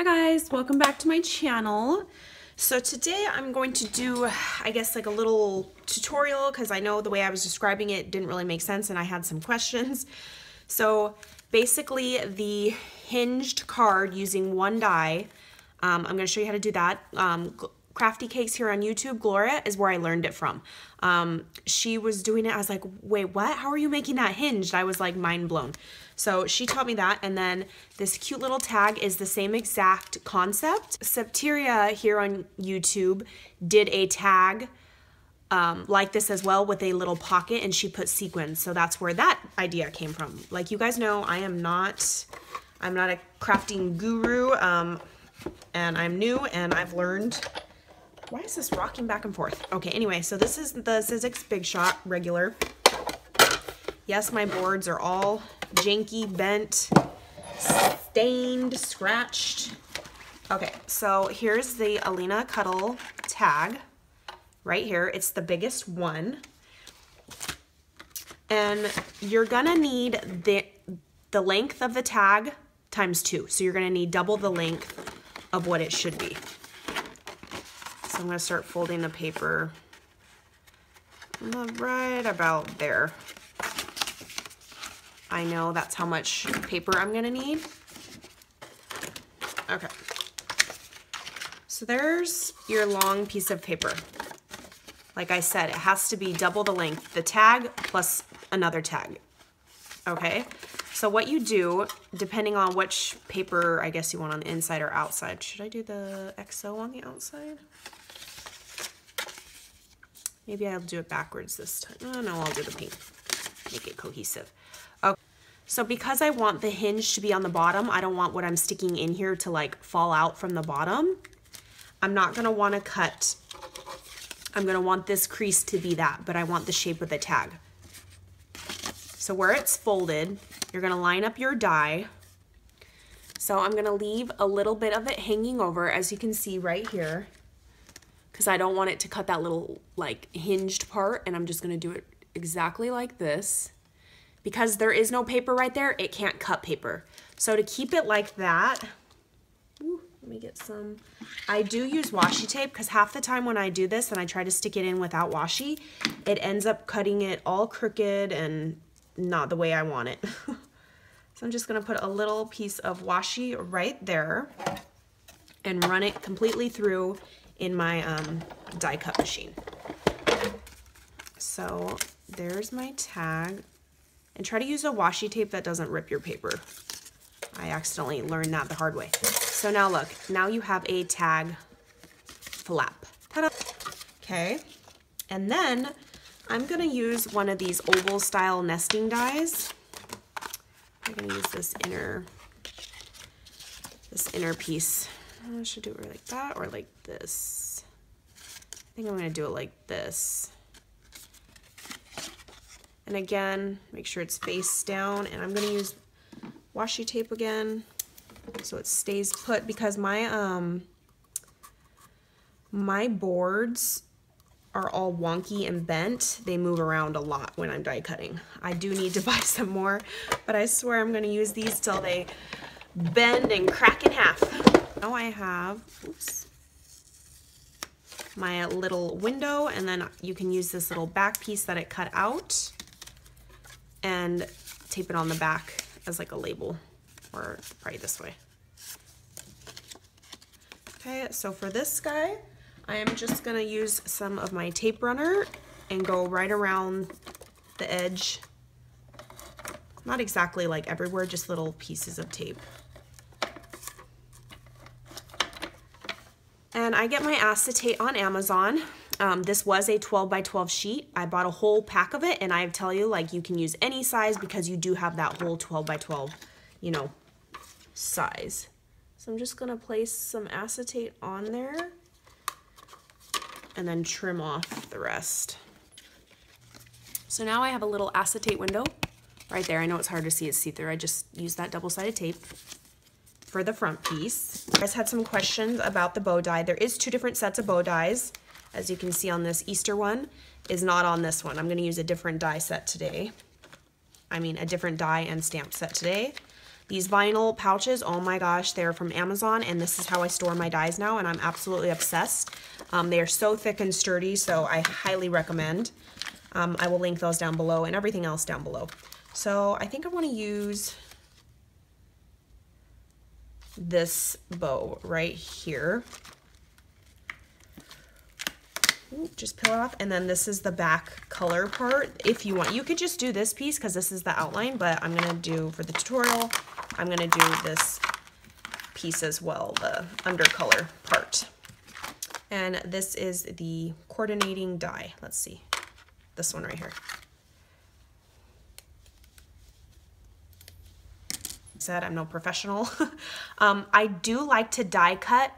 Hi guys, welcome back to my channel. So today I'm going to do, I guess, like a little tutorial because I know the way I was describing it didn't really make sense and I had some questions. So basically the hinged card using one die, I'm going to show you how to do that. Crafty Cakes here on YouTube, Gloria, is where I learned it from. She was doing it. I was like, wait, what? How are you making that hinged? I was like mind blown. So she taught me that, and then this cute little tag is the same exact concept. Septeria here on YouTube did a tag like this as well with a little pocket, and she put sequins. So that's where that idea came from. Like you guys know, I'm not a crafting guru, and I'm new, and I've learned. Why is this rocking back and forth? Okay, anyway, so this is the Sizzix Big Shot regular. Yes, my boards are all janky, bent, stained, scratched. Okay, so here's the Alina Cuddle tag right here. It's the biggest one. And you're gonna need the length of the tag times 2. So you're gonna need double the length of what it should be. So I'm gonna start folding the paper right about there. I know that's how much paper I'm gonna need. Okay. So there's your long piece of paper. Like I said, it has to be double the length, the tag plus another tag. Okay? So what you do, depending on which paper I guess you want on the inside or outside. Should I do the XO on the outside? Maybe I'll do it backwards this time. Oh, no, I'll do the pink. Make it cohesive. Okay. So because I want the hinge to be on the bottom, I don't want what I'm sticking in here to like fall out from the bottom. I'm not gonna wanna cut. I'm gonna want this crease to be that, but I want the shape of the tag. So where it's folded, you're gonna line up your die. So I'm gonna leave a little bit of it hanging over, as you can see right here, because I don't want it to cut that little like hinged part, and I'm just gonna do it exactly like this. Because there is no paper right there, it can't cut paper. So to keep it like that, ooh, let me get some, I do use washi tape because half the time when I do this and I try to stick it in without washi, it ends up cutting it all crooked and not the way I want it. So I'm just gonna put a little piece of washi right there and run it completely through in my die cut machine. So there's my tag. And try to use a washi tape that doesn't rip your paper. I accidentally learned that the hard way. So now look, now you have a tag flap. Ta-da! Okay, and then I'm gonna use one of these oval style nesting dies. I'm gonna use this inner piece. I should do it like that or like this. I think I'm gonna do it like this. And again, make sure it's face down, and I'm gonna use washi tape again so it stays put, because my my boards are all wonky and bent. They move around a lot when I'm die cutting. I do need to buy some more, but I swear I'm gonna use these till they bend and crack in half. Now I have, oops, my little window, and then you can use this little back piece that it cut out and tape it on the back as like a label, or probably this way. Okay, so for this guy, I am just gonna use some of my tape runner and go right around the edge. Not exactly like everywhere, just little pieces of tape. And I get my acetate on Amazon. This was a 12 by 12 sheet. I bought a whole pack of it, and I tell you, like, you can use any size because you do have that whole 12 by 12, you know, size. So I'm just gonna place some acetate on there and then trim off the rest. So now I have a little acetate window right there. I know it's hard to see, it's see-through. I just used that double-sided tape for the front piece. You guys had some questions about the bow die. There is 2 different sets of bow dies. As you can see on this Easter one, is not on this one. I'm gonna use a different die set today. I mean, a different die and stamp set today. These vinyl pouches, oh my gosh, they're from Amazon, and this is how I store my dies now, and I'm absolutely obsessed. They are so thick and sturdy, so I highly recommend. I will link those down below and everything else down below. So I think I want to use this bow right here. Ooh, just peel it off, and then this is the back color part. If you want, you could just do this piece because this is the outline, but I'm gonna do, for the tutorial, I'm gonna do this piece as well, the undercolor part. And this is the coordinating die. Let's see, this one right here. Said I'm no professional. I do like to die cut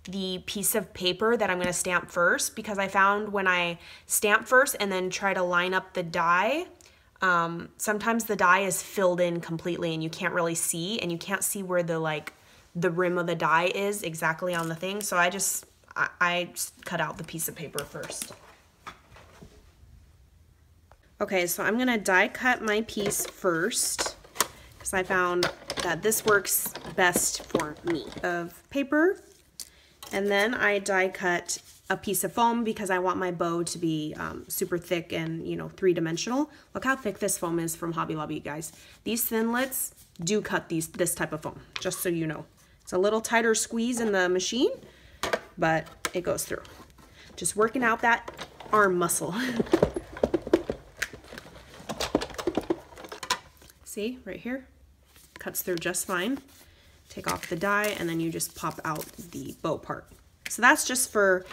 the piece of paper that I'm going to stamp first, because I found when I stamp first and then try to line up the die, sometimes the die is filled in completely and you can't really see, and you can't see where the rim of the die is exactly on the thing. So I just cut out the piece of paper first. Okay, so I'm going to die cut my piece first, because I found that this works best for me. Of paper. And then I die cut a piece of foam because I want my bow to be super thick and, you know, three-dimensional. Look how thick this foam is from Hobby Lobby, guys. These thinlits do cut this type of foam, just so you know. It's a little tighter squeeze in the machine, but it goes through. Just working out that arm muscle. See, right here, cuts through just fine. Take off the die, and then you just pop out the bow part. So that's just for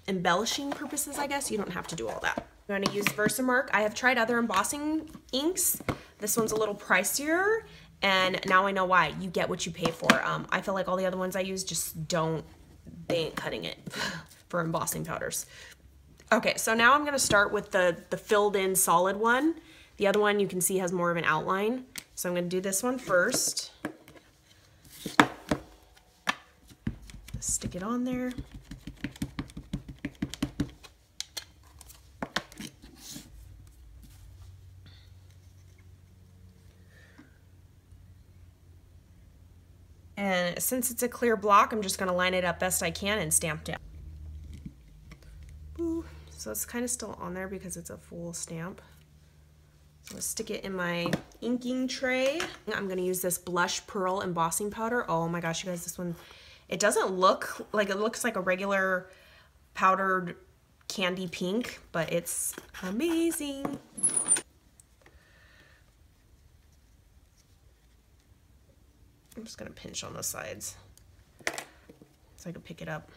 embellishing purposes, I guess. You don't have to do all that. I'm going to use Versamark. I have tried other embossing inks. This one's a little pricier, and now I know why. You get what you pay for. I feel like all the other ones I use just they ain't cutting it for embossing powders. Okay, so now I'm going to start with the filled in solid one. The other one you can see has more of an outline. So I'm going to do this one first. Stick it on there. And since it's a clear block, I'm just going to line it up best I can and stamp down. Ooh, so it's kind of still on there because it's a full stamp. So I'll stick it in my inking tray. I'm going to use this Blush Pearl embossing powder. Oh my gosh, you guys, this one, it doesn't look like, it looks like a regular powdered candy pink, but it's amazing. I'm just going to pinch on the sides so I can pick it up.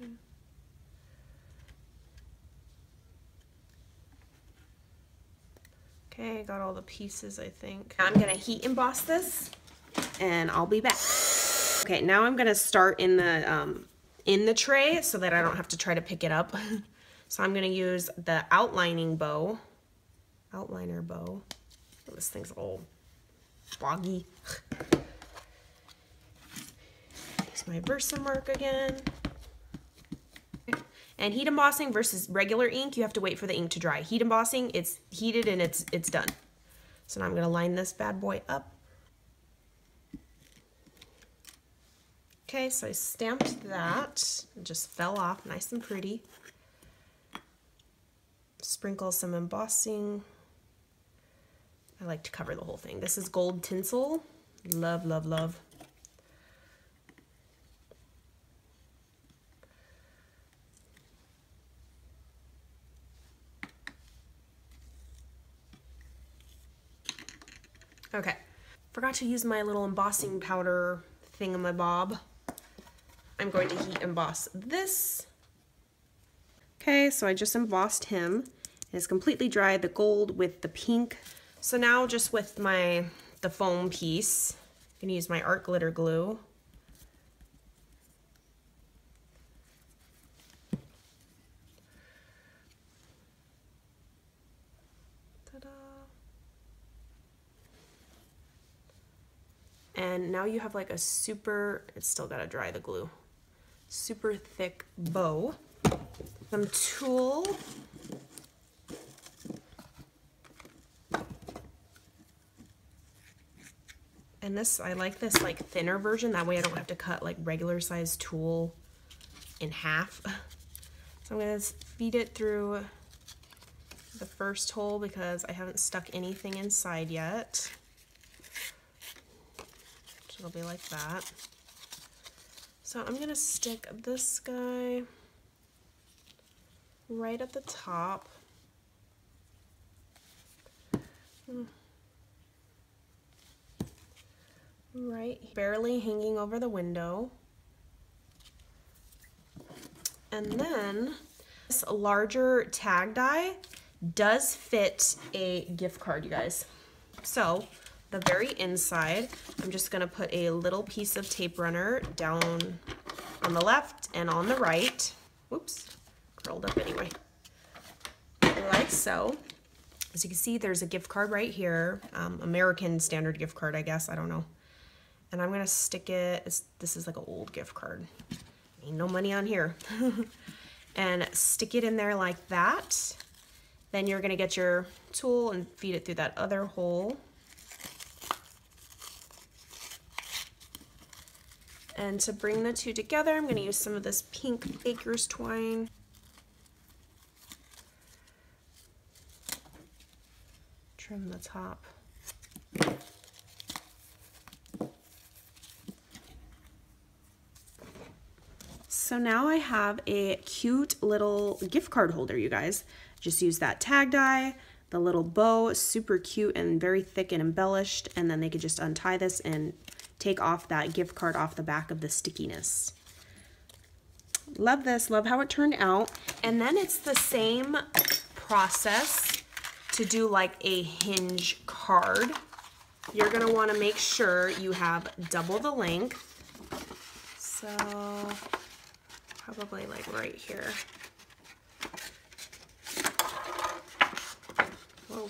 Okay. Okay, got all the pieces, I think. I'm gonna heat emboss this, and I'll be back. Okay, now I'm gonna start in the tray so that I don't have to try to pick it up. So I'm gonna use the outliner bow. Oh, this thing's all boggy. Use my Versamark again. And heat embossing versus regular ink, you have to wait for the ink to dry. Heat embossing, it's heated and it's done. So now I'm going to line this bad boy up. Okay, so I stamped that. It just fell off nice and pretty. Sprinkle some embossing. I like to cover the whole thing. This is gold tinsel. Love, love, love. Okay, forgot to use my little embossing powder thingamabob. I'm going to heat emboss this. Okay, so I just embossed him. It's completely dry, the gold with the pink. So now just with the foam piece, I'm gonna use my art glitter glue. And now you have like a super, it's still gotta dry the glue, super thick bow. Some tulle. And this, I like this like thinner version. That way I don't have to cut like regular size tool in half. So I'm gonna feed it through the first hole because I haven't stuck anything inside yet. So it'll be like that. So I'm gonna stick this guy right at the top. Right, barely hanging over the window. And then this larger tag die does fit a gift card, you guys. So the very inside, I'm just gonna put a little piece of tape runner down on the left and on the right. Whoops, curled up anyway. Like so. As you can see, there's a gift card right here. American standard gift card, I guess, I don't know. And I'm gonna stick it, this is like an old gift card. Ain't no money on here. And stick it in there like that. Then you're gonna get your tool and feed it through that other hole. And to bring the two together, I'm gonna use some of this pink baker's twine. Trim the top. So now I have a cute little gift card holder, you guys. Just use that tag die, the little bow, super cute and very thick and embellished, and then they could just untie this and take off that gift card off the back of the stickiness. Love this, love how it turned out. And then it's the same process to do like a hinge card. You're gonna wanna make sure you have double the length. So probably like right here. Whoa.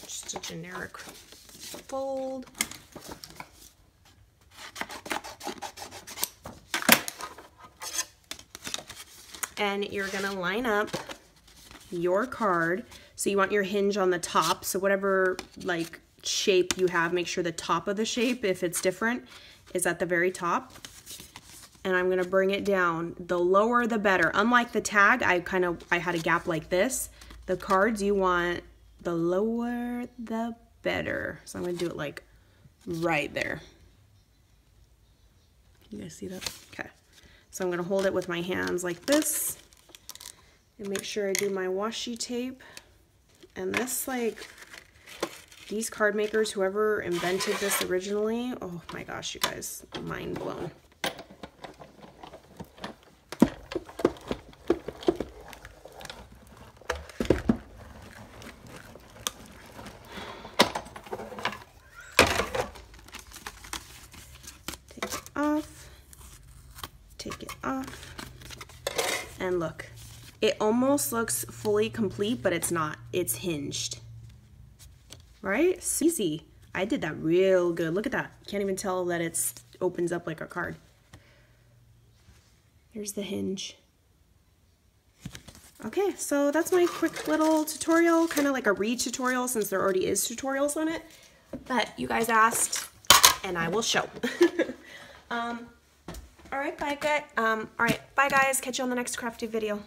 Just a generic fold. And you're gonna line up your card. So you want your hinge on the top. So whatever like shape you have, make sure the top of the shape, if it's different, is at the very top. And I'm gonna bring it down. The lower the better. Unlike the tag, I had a gap like this. The cards, you want the lower the better. So I'm gonna do it like right there. You guys see that? Okay. So I'm gonna hold it with my hands like this and make sure I do my washi tape. And this, like, these card makers, whoever invented this originally, oh my gosh, you guys, mind blown. Take it off, and look, it almost looks fully complete, but it's not. It's hinged, right? Easy. I did that real good. Look at that. Can't even tell that it opens up like a card. Here's the hinge. Okay, so that's my quick little tutorial, kind of like a read-tutorial since there already is tutorials on it, but you guys asked, and I will show. All right, bye guys. Catch you on the next crafty video.